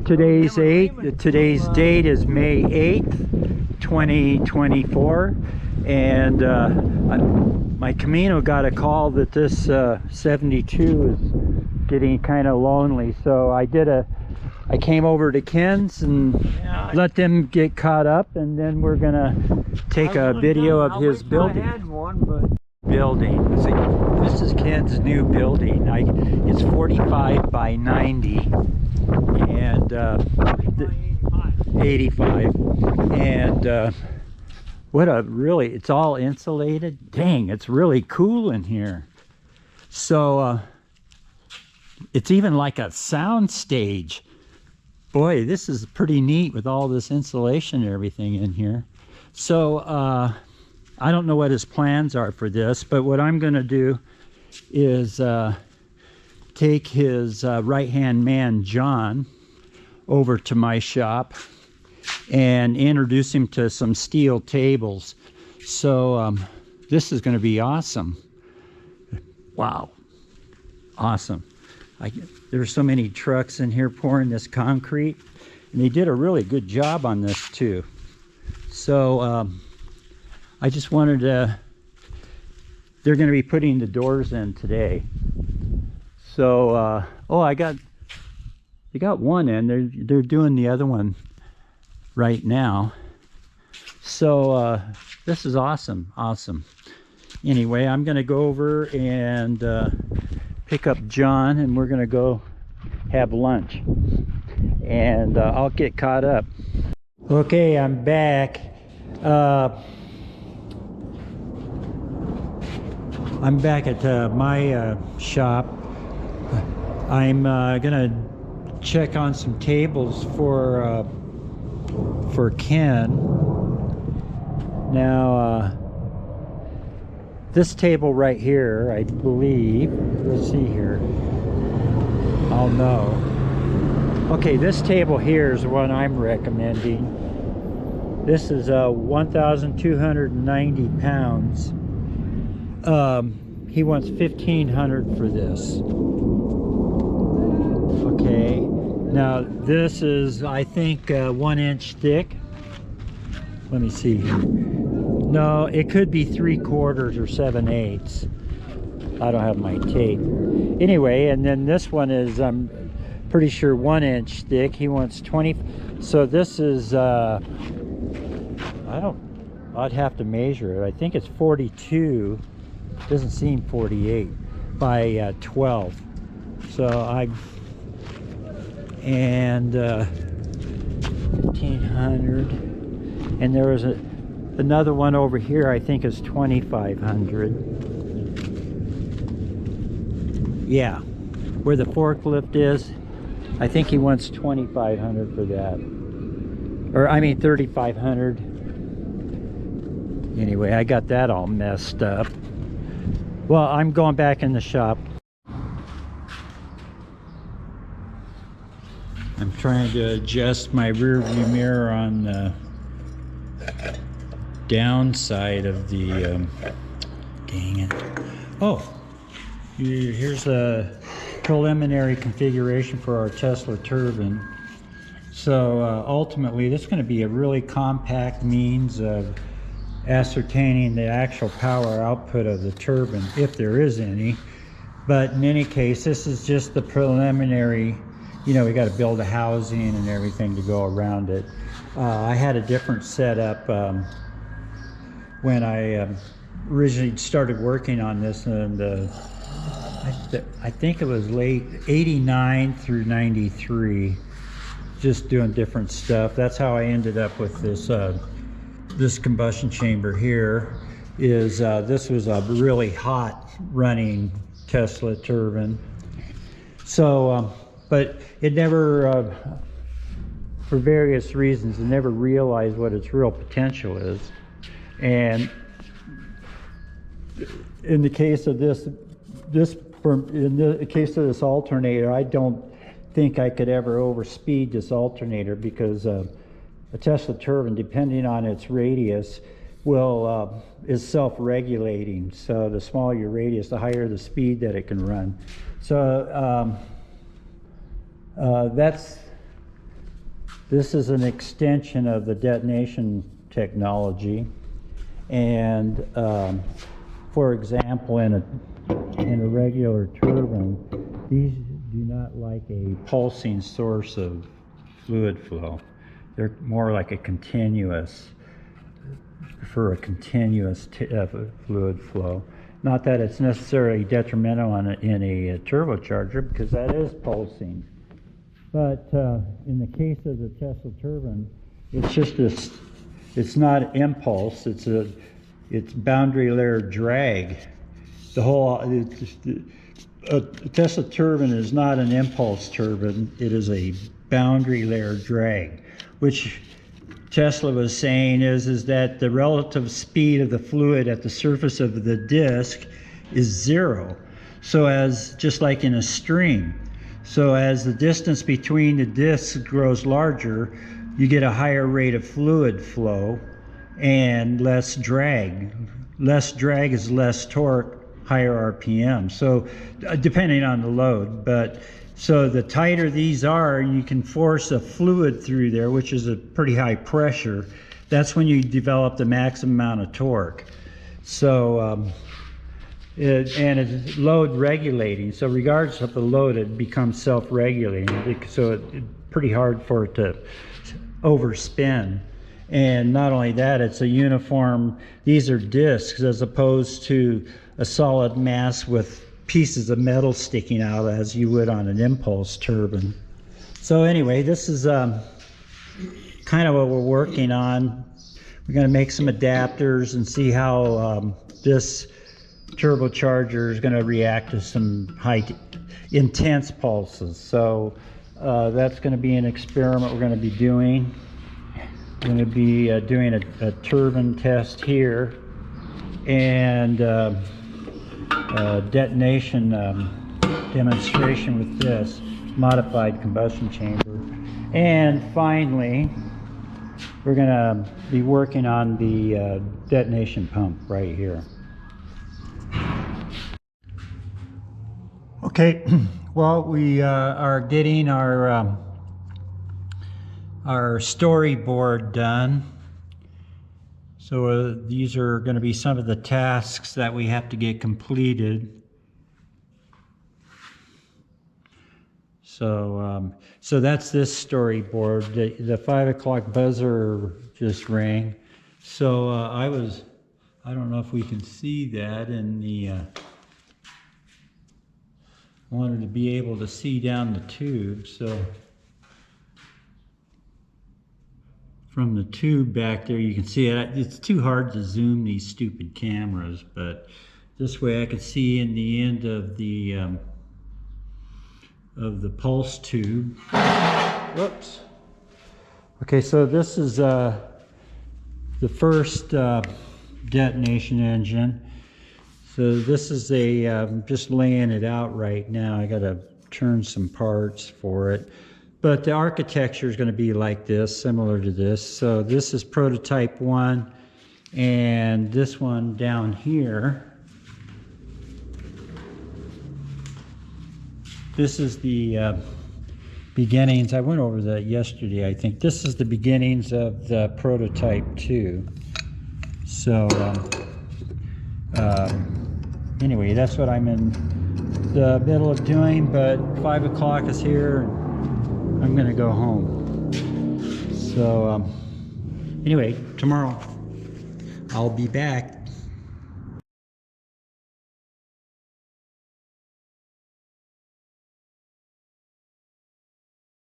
Today's date is May 8th, 2024, and my Camino got a call that this 72 is getting kind of lonely, so I came over to Ken's and let them get caught up, and then we're gonna take a video of his building. See, this is Ken's new building. It's 45 by 90 and 85, and it's all insulated. Dang, it's really cool in here. So it's even like a sound stage. Boy, this is pretty neat with all this insulation and everything in here. So I don't know what his plans are for this, but what I'm going to do is take his right-hand man, John, over to my shop and introduce him to some steel tables. So this is going to be awesome. Wow. Awesome. There's so many trucks in here pouring this concrete, and they did a really good job on this too. So I just wanted to, they're going to be putting the doors in today. So they got one in, they're doing the other one right now. So this is awesome. Anyway, I'm going to go over and pick up John, and we're going to go have lunch, and I'll get caught up. Okay, I'm back. I'm back at my shop. I'm gonna check on some tables for Ken. Now this table right here, I believe, let's see here, I'll know. Okay, this table here is what I'm recommending. This is 1,290 pounds. He wants 1,500 for this. Okay, now this is, I think, 1 inch thick. Let me see here. No, it could be 3/4 or 7/8. I don't have my tape. Anyway, and then this one is, I'm pretty sure, 1 inch thick. He wants 20. So this is I'd have to measure it. I think it's 42. Doesn't seem 48 by 12. So and 1,500, and there was another one over here, I think is 2,500. Yeah, where the forklift is, I think he wants 2,500 for that, or I mean 3,500. Anyway, I got that all messed up. Well, I'm going back in the shop. I'm trying to adjust my rear view mirror on the downside of the, dang it. Oh, here's a preliminary configuration for our Tesla turbine. So ultimately, this is going to be a really compact means of ascertaining the actual power output of the turbine, if there is any. But in any case, this is just the preliminary. You know, we got to build a housing and everything to go around it. I had a different setup when I originally started working on this, and I think it was late 89 through 93, just doing different stuff. That's how I ended up with this this combustion chamber here. Is this was a really hot running Tesla turbine. So but it never, for various reasons, it never realized what its real potential is. And in the case of in the case of this alternator, I don't think I could ever overspeed this alternator, because a Tesla turbine, depending on its radius, is self-regulating. So the smaller your radius, the higher the speed that it can run. So that's This is an extension of the detonation technology, and for example, in a regular turbine, these do not like a pulsing source of fluid flow. They're more like a continuous, for a continuous fluid flow. Not that it's necessarily detrimental in a turbocharger, because that is pulsing. But in the case of the Tesla turbine, it's just this, it's not impulse, it's boundary layer drag. The whole, a Tesla turbine is not an impulse turbine, it is a boundary layer drag, which Tesla was saying is that the relative speed of the fluid at the surface of the disk is zero. So as, just like in a stream. So as the distance between the disks grows larger, you get a higher rate of fluid flow and less drag. Less drag is less torque, higher RPM. So depending on the load, but so the tighter these are, you can force a fluid through there, which is a pretty high pressure. That's when you develop the maximum amount of torque. So, and it's load regulating. So regardless of the load, it becomes self-regulating. So it's pretty hard for it to overspin. And not only that, it's a uniform, these are discs as opposed to a solid mass with pieces of metal sticking out as you would on an impulse turbine. So anyway, this is kind of what we're working on. We're going to make some adapters and see how this turbocharger is going to react to some intense pulses. So that's going to be an experiment we're going to be doing. We're going to be doing a turbine test here, and detonation demonstration with this modified combustion chamber. And finally, we're going to be working on the detonation pump right here. Okay, well, we are getting our storyboard done. So these are going to be some of the tasks that we have to get completed. So so that's this storyboard. The 5 o'clock buzzer just rang. So I don't know if we can see that in the, I wanted to be able to see down the tube. So from the tube back there, you can see it. It's too hard to zoom these stupid cameras, but this way I could see in the end of the pulse tube. Whoops. Okay, so this is the first detonation engine. So this is just laying it out right now. I got to turn some parts for it. But the architecture is going to be like this, similar to this. So this is prototype 1, and this one down here, this is the beginnings. I went over that yesterday, I think. This is the beginnings of the prototype 2. So anyway, that's what I'm in the middle of doing, but 5 o'clock is here. I'm gonna go home. So anyway, tomorrow I'll be back.